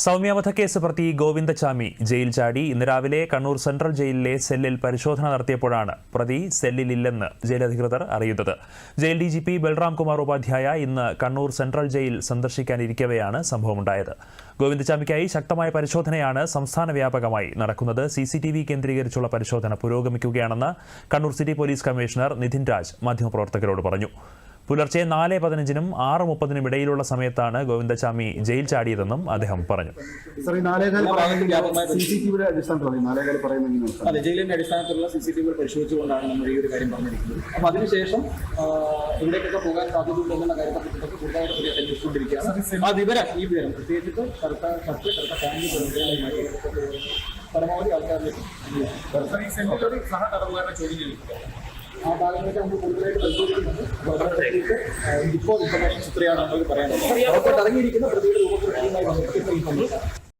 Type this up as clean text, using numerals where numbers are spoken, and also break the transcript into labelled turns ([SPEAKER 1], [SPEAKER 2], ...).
[SPEAKER 1] സൗമ്യ വധക്കേസ് പ്രതി ഗോവിന്ദച്ചാമി ജയിൽ ചാടി. ഇന്ന് രാവിലെ കണ്ണൂർ സെൻട്രൽ ജയിലിലെ സെല്ലിൽ പരിശോധന നടത്തിയപ്പോഴാണ് പ്രതി സെല്ലിലില്ലെന്ന് ജയിൽ അധികൃതർ അറിയുന്നത്. ജയിൽ DGP ബൽറാം കുമാർ ഉപാധ്യായ ഇന്ന് കണ്ണൂർ സെൻട്രൽ ജയിൽ സന്ദർശിക്കാനിരിക്കവെയാണ് സംഭവമുണ്ടായത്. ഗോവിന്ദച്ചാമിക്കായി ശക്തമായ പരിശോധനയാണ് സംസ്ഥാന വ്യാപകമായി നടക്കുന്നത്. CCTV കേന്ദ്രീകരിച്ചുള്ള പരിശോധന പുരോഗമിക്കുകയാണെന്ന് Kannur city police commissioner Nitin Raj മാധ്യമപ്രവർത്തകരോട് പറഞ്ഞു. പുലർച്ചെ 4:15-നും 6:30-നും ഇടയിലുള്ള സമയത്താണ് ഗോവിന്ദച്ചാമി ജയിൽ ചാടിയതെന്നും അദ്ദേഹം പറഞ്ഞു.
[SPEAKER 2] ജയിലിന്റെ അടിസ്ഥാനത്തിലുള്ള CCTV പരിശോധിച്ചുകൊണ്ടാണ് നമ്മൾ ഈ ഒരു കാര്യം പറഞ്ഞിരിക്കുന്നത്. അപ്പോൾ അതിനുശേഷം ഇവിടേക്കൊക്കെ പോകാൻ സാധ്യതയുണ്ട് എന്നുള്ള കാര്യത്തെപ്പറ്റി കൂടുതലായിട്ട് അന്വേഷിച്ചുകൊണ്ടിരിക്കുകയാണ്. ഈ വിവരം പ്രത്യേകിച്ചിട്ട് കറുത്ത ഫാമിലി പരമാവധി ആൾക്കാരിലേക്ക് ആ ഭാഗങ്ങളൊക്കെ നമ്മൾ കൂടുതലായിട്ട് പരിശോധിക്കുന്നുണ്ട്. ഇപ്പോൾ ഇൻഫർമേഷൻ ഇത്രയാണ് നമുക്ക് പറയാനുള്ളത്. ഇറങ്ങിയിരിക്കുന്ന പ്രതിയുടെ രൂപത്തിൽ